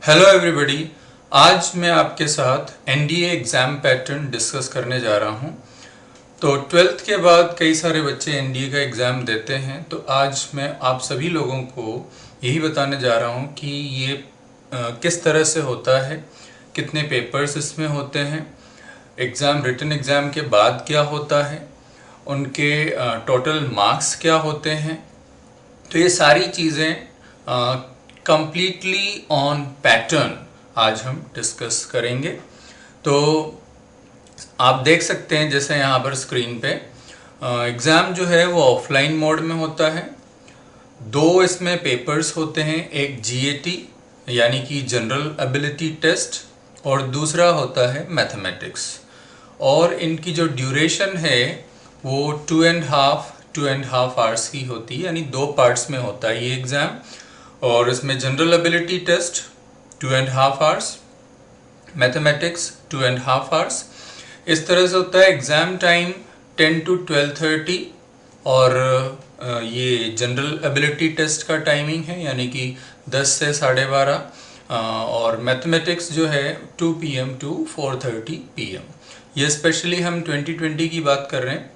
Hello everybody. आज मैं आपके साथ एनडीए एग्ज़ाम पैटर्न डिस्कस करने जा रहा हूं। तो 12th के बाद कई सारे बच्चे एनडीए का एग्ज़ाम देते हैं, तो आज मैं आप सभी लोगों को यही बताने जा रहा हूं कि ये किस तरह से होता है, कितने पेपर्स इसमें होते हैं, रिटन एग्ज़ाम के बाद क्या होता है, उनके टोटल मार्क्स क्या होते हैं। तो ये सारी चीज़ें कंप्लीटली ऑन पैटर्न आज हम डिस्कस करेंगे। तो आप देख सकते हैं जैसे यहाँ पर स्क्रीन पे एग्ज़ाम जो है वो ऑफलाइन मोड में होता है। दो इसमें पेपर्स होते हैं, एक जीएटी यानी कि जनरल एबिलिटी टेस्ट और दूसरा होता है मैथमेटिक्स। और इनकी जो ड्यूरेशन है वो 2.5 आवर्स की होती है, यानी 2 पार्ट्स में होता है ये एग्ज़ाम। और इसमें general ability test 2.5 hours, mathematics 2.5 hours. इस तरह से होता है। एग्ज़ाम टाइम 10 to 12:30 और ये जनरल एबिलिटी टेस्ट का टाइमिंग है, यानी कि 10 से 12:30। और मैथमेटिक्स जो है 2 PM to 4:30 PM। ये स्पेशली हम 2020 की बात कर रहे हैं।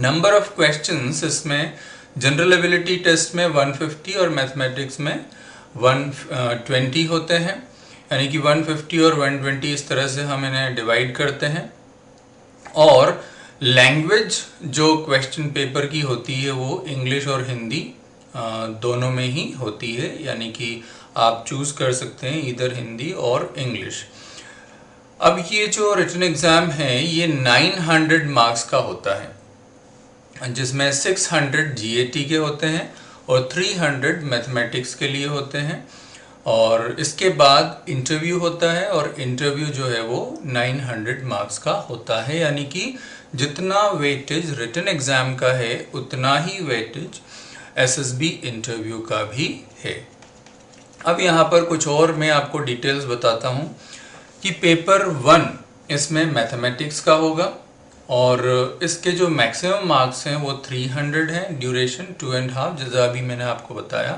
नंबर ऑफ क्वेश्चंस इसमें जनरल एबिलिटी टेस्ट में 150 और मैथमेटिक्स में 120 होते हैं, यानी कि 150 और 120 इस तरह से हम इन्हें डिवाइड करते हैं। और लैंग्वेज जो क्वेश्चन पेपर की होती है वो इंग्लिश और हिंदी दोनों में ही होती है, यानी कि आप चूज़ कर सकते हैं इधर हिंदी और इंग्लिश। अब ये जो रिटन एग्ज़ाम है ये 900 मार्क्स का होता है, जिसमें 600 जीएटी के होते हैं और 300 मैथमेटिक्स के लिए होते हैं। और इसके बाद इंटरव्यू होता है, और इंटरव्यू जो है वो 900 मार्क्स का होता है, यानी कि जितना वेटेज रिटन एग्ज़ाम का है उतना ही वेटेज एसएसबी इंटरव्यू का भी है। अब यहाँ पर कुछ और मैं आपको डिटेल्स बताता हूँ कि पेपर 1 इसमें मैथमेटिक्स का होगा और इसके जो मैक्सिमम मार्क्स हैं वो 300 हैं, ड्यूरेशन 2.5 जैसा अभी मैंने आपको बताया।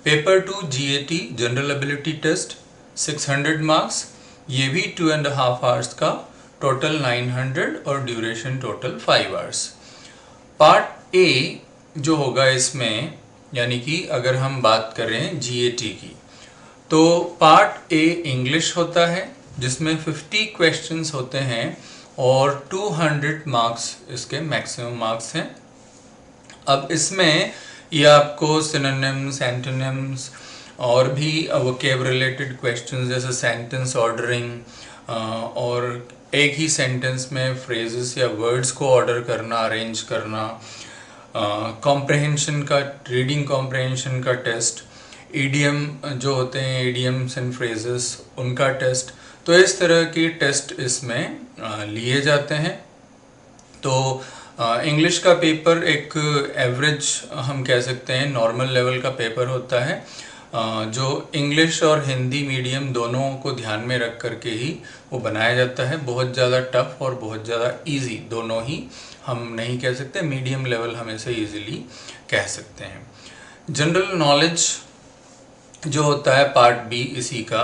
Paper 2 GAT general ability test 600 marks, ये भी 2.5 आवर्स का, टोटल 900 और duration total 5 hours. Part A जो होगा इसमें, यानी कि अगर हम बात करें जीएटी की, तो पार्ट ए इंग्लिश होता है जिसमें 50 क्वेश्चंस होते हैं और 200 मार्क्स इसके मैक्सिमम मार्क्स हैं। अब इसमें ये आपको सिनोनिम्स, एंटोनिम्स और भी वोकैब रिलेटेड क्वेश्चंस जैसे सेंटेंस ऑर्डरिंग और एक ही सेंटेंस में फ्रेजेस या वर्ड्स को ऑर्डर करना, अरेंज करना, कॉम्प्रहेंशन का, रीडिंग कॉम्प्रहेंशन का टेस्ट, ईडियम जो होते हैं, ईडियम्स एंड फ्रेजेस, उनका टेस्ट। तो इस तरह के टेस्ट इसमें लिए जाते हैं। तो इंग्लिश का पेपर एक एवरेज हम कह सकते हैं नॉर्मल लेवल का पेपर होता है, जो इंग्लिश और हिंदी मीडियम दोनों को ध्यान में रख करके ही वो बनाया जाता है। बहुत ज़्यादा टफ और बहुत ज़्यादा इजी दोनों ही हम नहीं कह सकते, मीडियम लेवल हम इसे ईजिली कह सकते हैं। जनरल नॉलेज जो होता है पार्ट बी इसी का।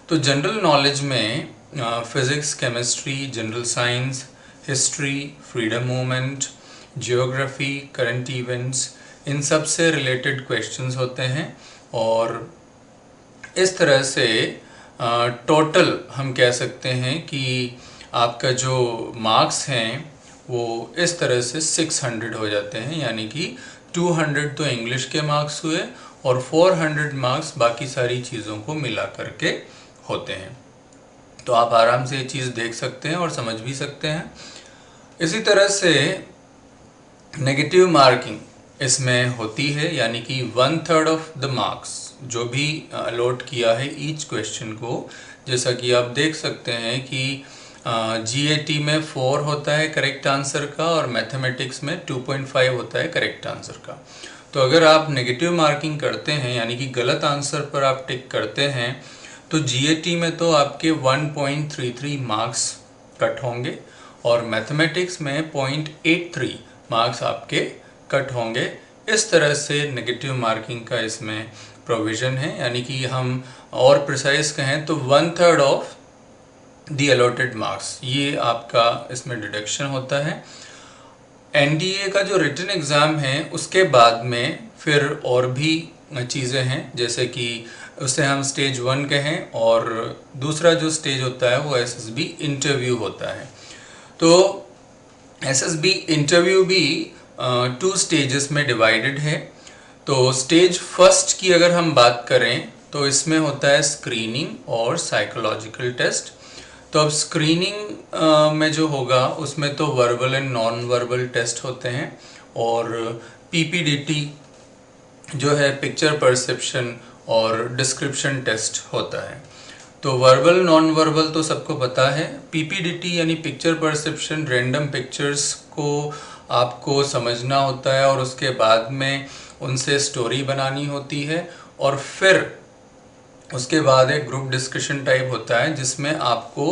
तो जनरल नॉलेज में physics, chemistry, general science, history, freedom movement, geography, current events, इन सब से रिलेटेड क्वेश्चंस होते हैं। और इस तरह से टोटल हम कह सकते हैं कि आपका जो मार्क्स हैं वो इस तरह से 600 हो जाते हैं, यानी कि 200 तो इंग्लिश के मार्क्स हुए और 400 मार्क्स बाकी सारी चीज़ों को मिला करके होते हैं। तो आप आराम से ये चीज़ देख सकते हैं और समझ भी सकते हैं। इसी तरह से नेगेटिव मार्किंग इसमें होती है, यानी कि 1/3 ऑफ द मार्क्स जो भी अलॉट किया है ईच क्वेश्चन को, जैसा कि आप देख सकते हैं कि जीएटी में 4 होता है करेक्ट आंसर का और मैथमेटिक्स में 2.5 होता है करेक्ट आंसर का। तो अगर आप नेगेटिव मार्किंग करते हैं, यानी कि गलत आंसर पर आप टिक करते हैं, तो जीएटी में तो आपके 1.33 मार्क्स कट होंगे और मैथमेटिक्स में 0.83 मार्क्स आपके कट होंगे। इस तरह से नेगेटिव मार्किंग का इसमें प्रोविज़न है, यानी कि हम और प्रिसाइज कहें तो 1/3 ऑफ दी अलॉटेड मार्क्स, ये आपका इसमें डिडक्शन होता है। एनडीए का जो रिटन एग्ज़ाम है उसके बाद में फिर और भी चीज़ें हैं, जैसे कि उसे हम स्टेज 1 कहें, और दूसरा जो स्टेज होता है वो एसएसबी इंटरव्यू होता है। तो एसएसबी इंटरव्यू भी 2 स्टेजेस में डिवाइडेड है। तो स्टेज फर्स्ट की अगर हम बात करें तो इसमें होता है स्क्रीनिंग और साइकोलॉजिकल टेस्ट। तो अब स्क्रीनिंग में जो होगा उसमें तो verbal and non verbal test होते हैं, और पीपीडीटी जो है पिक्चर परसेप्शन और डिस्क्रिप्शन टेस्ट होता है। तो वर्बल नॉन वर्बल तो सबको पता है। पीपीडीटी यानी पिक्चर परसेप्शन, रैंडम पिक्चर्स को आपको समझना होता है और उसके बाद में उनसे स्टोरी बनानी होती है, और फिर उसके बाद एक ग्रुप डिस्कशन टाइप होता है जिसमें आपको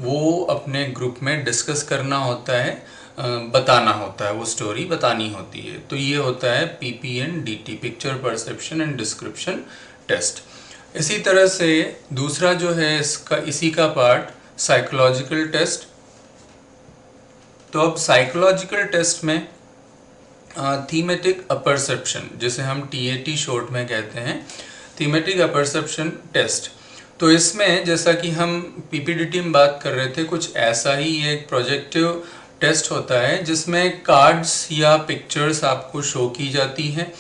वो अपने ग्रुप में डिस्कस करना होता है, बताना होता है, वो स्टोरी बतानी होती है। तो ये होता है PPNDT, picture perception and description test. इसी तरह से दूसरा जो है इसका इसी का पार्ट साइकोलॉजिकल टेस्ट। तो अब साइकोलॉजिकल टेस्ट में थीमेटिक अपरसेप्शन, जिसे हम टीएटी शॉर्ट में कहते हैं, थीमेटिक अपरसेप्शन टेस्ट। तो इसमें जैसा कि हम पीपीडीटी में बात कर रहे थे, कुछ ऐसा ही एक प्रोजेक्टिव टेस्ट होता है जिसमें कार्ड्स या पिक्चर्स आपको शो की जाती हैं,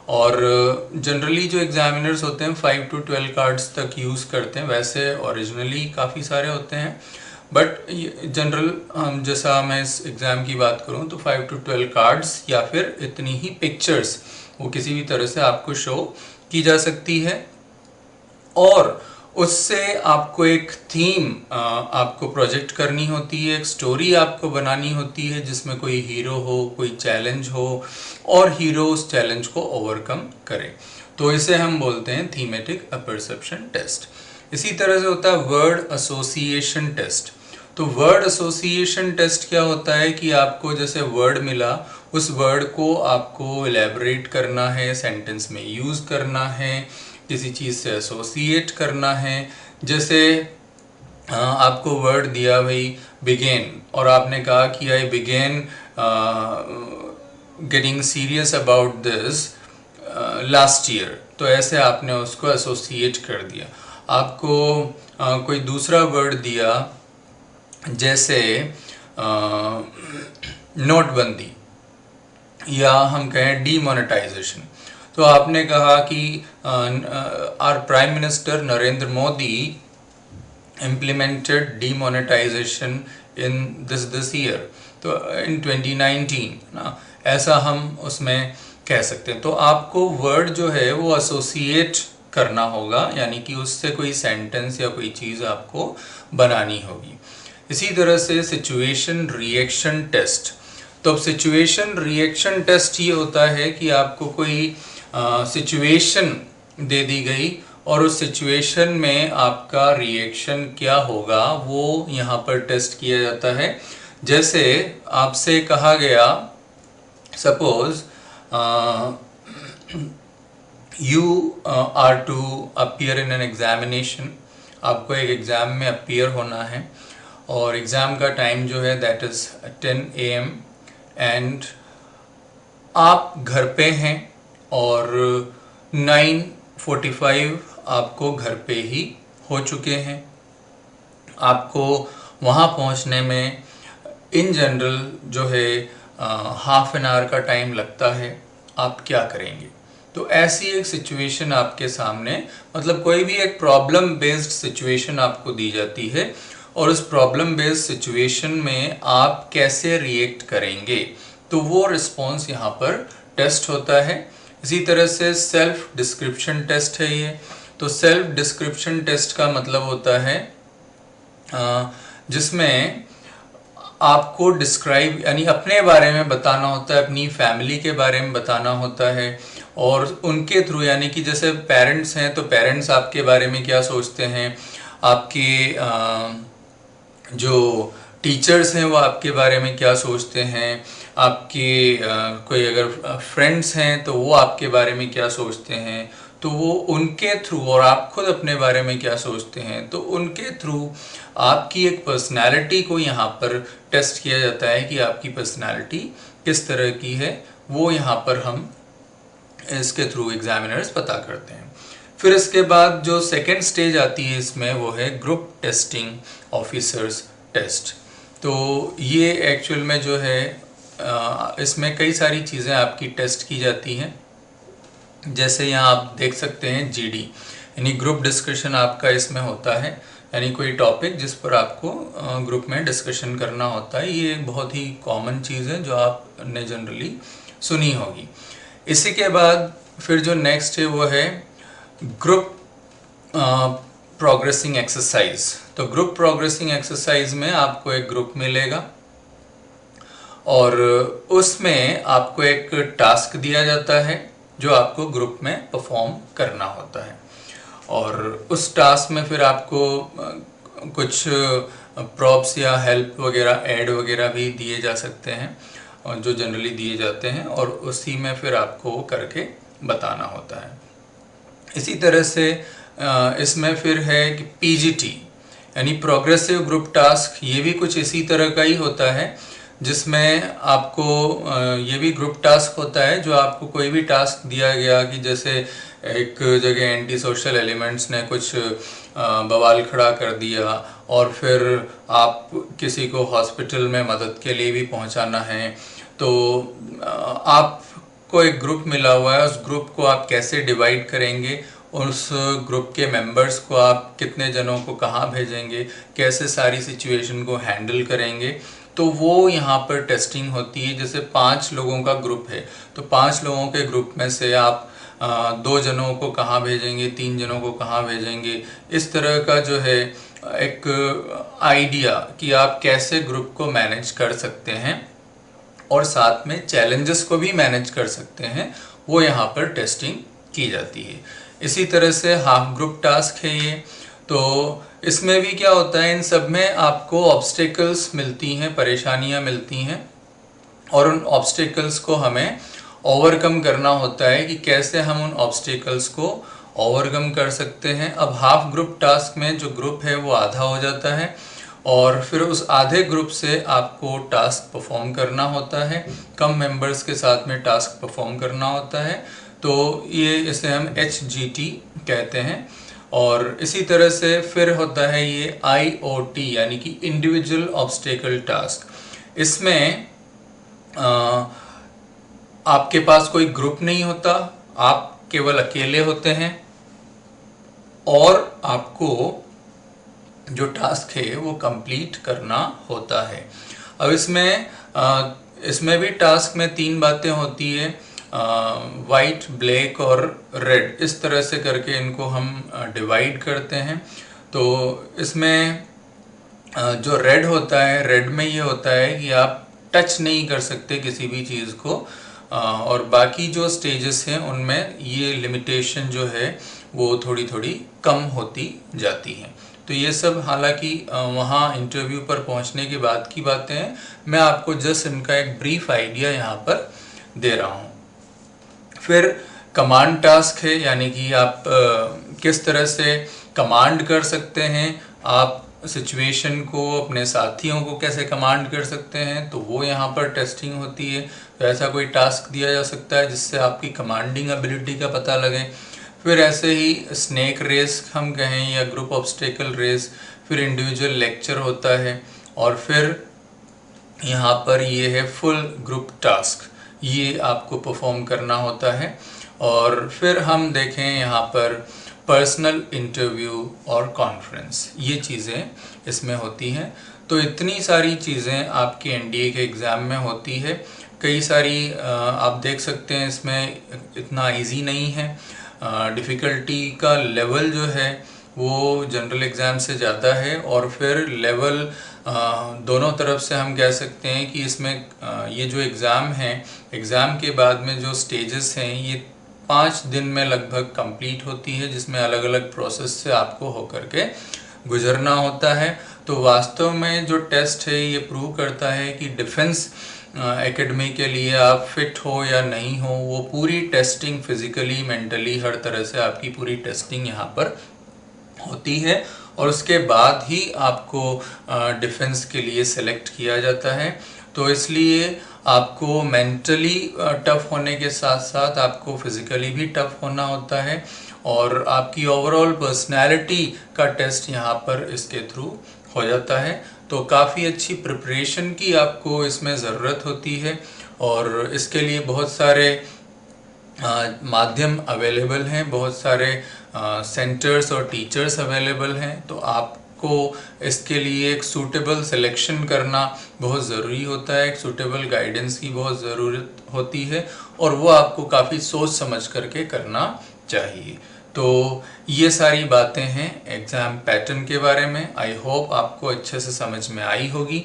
और जनरली जो एग्जामिनर्स होते हैं 5 to 12 कार्ड्स तक यूज़ करते हैं। वैसे ओरिजिनली काफ़ी सारे होते हैं, बट जनरल हम जैसा मैं इस एग्ज़ाम की बात करूं तो 5 to 12 कार्ड्स या फिर इतनी ही पिक्चर्स वो किसी भी तरह से आपको शो की जा सकती है, और उससे आपको एक थीम आपको प्रोजेक्ट करनी होती है, एक स्टोरी आपको बनानी होती है जिसमें कोई हीरो हो, कोई चैलेंज हो, और हीरो उस चैलेंज को ओवरकम करे। तो इसे हम बोलते हैं थीमेटिक अपरसेप्शन टेस्ट। इसी तरह से होता है वर्ड एसोसिएशन टेस्ट। तो वर्ड एसोसिएशन टेस्ट क्या होता है कि आपको जैसे वर्ड मिला, उस वर्ड को आपको एलैबोरेट करना है, सेंटेंस में यूज़ करना है, किसी चीज़ से एसोसिएट करना है। जैसे आपको वर्ड दिया भाई बिगेन, और आपने कहा कि I began getting serious about this last year, तो ऐसे आपने उसको एसोसिएट कर दिया। आपको कोई दूसरा वर्ड दिया, जैसे नोटबंदी, या हम कहें डीमोनेटाइजेशन, तो आपने कहा कि our prime minister Narendra Modi implemented demonetisation in this year, तो इन 2019 ना, ऐसा हम उसमें कह सकते हैं। तो आपको वर्ड जो है वो एसोसिएट करना होगा, यानी कि उससे कोई सेंटेंस या कोई चीज़ आपको बनानी होगी। इसी तरह से सिचुएशन रिएक्शन टेस्ट। तो अब सिचुएशन रिएक्शन टेस्ट ये होता है कि आपको कोई सिचुएशन दे दी गई और उस सिचुएशन में आपका रिएक्शन क्या होगा वो यहाँ पर टेस्ट किया जाता है। जैसे आपसे कहा गया, suppose you are to appear in an examination, आपको एक एग्ज़ाम में अपीयर होना है, और एग्ज़ाम का टाइम जो है दैट इज़ 10 AM, एंड आप घर पे हैं और 9:45 आपको घर पे ही हो चुके हैं। आपको वहाँ पहुँचने में इन जनरल जो है हाफ एन आवर का टाइम लगता है। आप क्या करेंगे? तो ऐसी एक सिचुएशन आपके सामने, मतलब कोई भी एक प्रॉब्लम बेस्ड सिचुएशन आपको दी जाती है, और उस प्रॉब्लम बेस्ड सिचुएशन में आप कैसे रिएक्ट करेंगे, तो वो रिस्पॉन्स यहाँ पर टेस्ट होता है। इसी तरह से सेल्फ डिस्क्रिप्शन टेस्ट है ये। तो सेल्फ डिस्क्रिप्शन टेस्ट का मतलब होता है जिसमें आपको डिस्क्राइब यानी अपने बारे में बताना होता है, अपनी फैमिली के बारे में बताना होता है, और उनके थ्रू, यानी कि जैसे पेरेंट्स हैं तो पेरेंट्स आपके बारे में क्या सोचते हैं, आपके जो टीचर्स हैं वो आपके बारे में क्या सोचते हैं, आपके कोई अगर फ्रेंड्स हैं तो वो आपके बारे में क्या सोचते हैं, तो वो उनके थ्रू, और आप खुद अपने बारे में क्या सोचते हैं, तो उनके थ्रू आपकी एक पर्सनैलिटी को यहाँ पर टेस्ट किया जाता है कि आपकी पर्सनैलिटी किस तरह की है, वो यहाँ पर हम इसके थ्रू एग्जामिनर्स पता करते हैं। फिर इसके बाद जो सेकेंड स्टेज आती है इसमें, वो है ग्रुप टेस्टिंग ऑफिसर्स टेस्ट। तो ये एक्चुअल में जो है इसमें कई सारी चीज़ें आपकी टेस्ट की जाती हैं। जैसे यहाँ आप देख सकते हैं जीडी, यानी ग्रुप डिस्कशन आपका इसमें होता है, यानी कोई टॉपिक जिस पर आपको ग्रुप में डिस्कशन करना होता है। ये बहुत ही कॉमन चीज़ है जो आपने जनरली सुनी होगी। इसी के बाद फिर जो नेक्स्ट है वो है ग्रुप प्रोग्रेसिंग एक्सरसाइज। तो ग्रुप प्रोग्रेसिंग एक्सरसाइज में आपको एक ग्रुप मिलेगा और उसमें आपको एक टास्क दिया जाता है जो आपको ग्रुप में परफॉर्म करना होता है, और उस टास्क में फिर आपको कुछ प्रॉप्स या हेल्प वगैरह, ऐड वगैरह भी दिए जा सकते हैं और जो जनरली दिए जाते हैं, और उसी में फिर आपको करके बताना होता है। इसी तरह से इसमें फिर है कि पीजीटी यानी प्रोग्रेसिव ग्रुप टास्क, ये भी कुछ इसी तरह का ही होता है, जिसमें आपको ये भी ग्रुप टास्क होता है जो आपको कोई भी टास्क दिया गया कि जैसे एक जगह एंटी सोशल एलिमेंट्स ने कुछ बवाल खड़ा कर दिया और फिर आप किसी को हॉस्पिटल में मदद के लिए भी पहुंचाना है, तो आपको एक ग्रुप मिला हुआ है, उस ग्रुप को आप कैसे डिवाइड करेंगे, उस ग्रुप के मेंबर्स को आप कितने जनों को कहाँ भेजेंगे, कैसे सारी सिचुएशन को हैंडल करेंगे, तो वो यहाँ पर टेस्टिंग होती है। जैसे 5 लोगों का ग्रुप है तो 5 लोगों के ग्रुप में से आप 2 जनों को कहाँ भेजेंगे, 3 जनों को कहाँ भेजेंगे, इस तरह का जो है एक आइडिया कि आप कैसे ग्रुप को मैनेज कर सकते हैं और साथ में चैलेंजेस को भी मैनेज कर सकते हैं, वो यहाँ पर टेस्टिंग की जाती है। इसी तरह से हाफ ग्रुप टास्क है ये। तो इसमें भी क्या होता है, इन सब में आपको ऑब्स्टेकल्स मिलती हैं, परेशानियां मिलती हैं, और उन ऑब्स्टेकल्स को हमें ओवरकम करना होता है कि कैसे हम उन ऑब्स्टेकल्स को ओवरकम कर सकते हैं। अब हाफ ग्रुप टास्क में जो ग्रुप है वो आधा हो जाता है और फिर उस आधे ग्रुप से आपको टास्क परफॉर्म करना होता है, कम मेंबर्स के साथ में टास्क परफॉर्म करना होता है। तो ये इसे हम HGT कहते हैं। और इसी तरह से फिर होता है ये IOT यानी कि इंडिविजुअल ऑब्स्टेकल टास्क। इसमें आपके पास कोई ग्रुप नहीं होता, आप केवल अकेले होते हैं और आपको जो टास्क है वो कंप्लीट करना होता है। अब इसमें भी टास्क में 3 बातें होती है, वाइट, ब्लैक और रेड, इस तरह से करके इनको हम डिवाइड करते हैं। तो इसमें जो रेड होता है, रेड में ये होता है कि आप टच नहीं कर सकते किसी भी चीज़ को, और बाकी जो स्टेजेस हैं उनमें ये लिमिटेशन जो है वो थोड़ी थोड़ी कम होती जाती हैं। तो ये सब हालांकि वहाँ इंटरव्यू पर पहुँचने के बाद की बातें हैं, मैं आपको जस्ट इनका एक ब्रीफ आइडिया यहाँ पर दे रहा हूँ। फिर कमांड टास्क है, यानी कि आप किस तरह से कमांड कर सकते हैं, आप सिचुएशन को, अपने साथियों को कैसे कमांड कर सकते हैं, तो वो यहाँ पर टेस्टिंग होती है। तो ऐसा कोई टास्क दिया जा सकता है जिससे आपकी कमांडिंग एबिलिटी का पता लगे। फिर ऐसे ही स्नेक रेस हम कहें या ग्रुप ऑब्स्टेकल रेस, फिर इंडिविजुअल लेक्चर होता है, और फिर यहाँ पर ये है फुल ग्रुप टास्क, ये आपको परफॉर्म करना होता है। और फिर हम देखें यहाँ पर पर्सनल इंटरव्यू और कॉन्फ्रेंस, ये चीज़ें इसमें होती हैं। तो इतनी सारी चीज़ें आपके एनडीए के एग्ज़ाम में होती है। कई सारी आप देख सकते हैं, इसमें इतना इजी नहीं है, डिफ़िकल्टी का लेवल जो है वो जनरल एग्ज़ाम से ज़्यादा है। और फिर लेवल दोनों तरफ से हम कह सकते हैं कि इसमें ये जो एग्ज़ाम है, एग्ज़ाम के बाद में जो स्टेजेस हैं ये 5 दिन में लगभग कंप्लीट होती है, जिसमें अलग अलग प्रोसेस से आपको होकर के गुजरना होता है। तो वास्तव में जो टेस्ट है ये प्रूव करता है कि डिफेंस एकेडमी के लिए आप फिट हो या नहीं हो, वो पूरी टेस्टिंग फिजिकली मेंटली हर तरह से आपकी पूरी टेस्टिंग यहाँ पर होती है और उसके बाद ही आपको डिफेंस के लिए सेलेक्ट किया जाता है। तो इसलिए आपको मेंटली टफ होने के साथ साथ आपको फिजिकली भी टफ होना होता है और आपकी ओवरऑल पर्सनैलिटी का टेस्ट यहाँ पर इसके थ्रू हो जाता है। तो काफ़ी अच्छी प्रिपरेशन की आपको इसमें ज़रूरत होती है और इसके लिए बहुत सारे माध्यम अवेलेबल हैं, बहुत सारे सेंटर्स और टीचर्स अवेलेबल हैं। तो आपको इसके लिए एक सूटेबल सिलेक्शन करना बहुत ज़रूरी होता है, एक सूटेबल गाइडेंस की बहुत ज़रूरत होती है और वो आपको काफ़ी सोच समझ करके करना चाहिए। तो ये सारी बातें हैं एग्ज़ाम पैटर्न के बारे में। आई होप आपको अच्छे से समझ में आई होगी।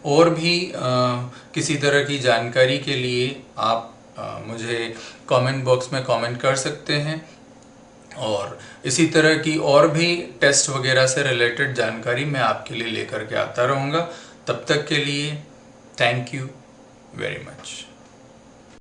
और भी किसी तरह की जानकारी के लिए आप मुझे कमेंट बॉक्स में कमेंट कर सकते हैं और इसी तरह की और भी टेस्ट वगैरह से रिलेटेड जानकारी मैं आपके लिए लेकर के आता रहूँगा। तब तक के लिए थैंक यू वेरी मच।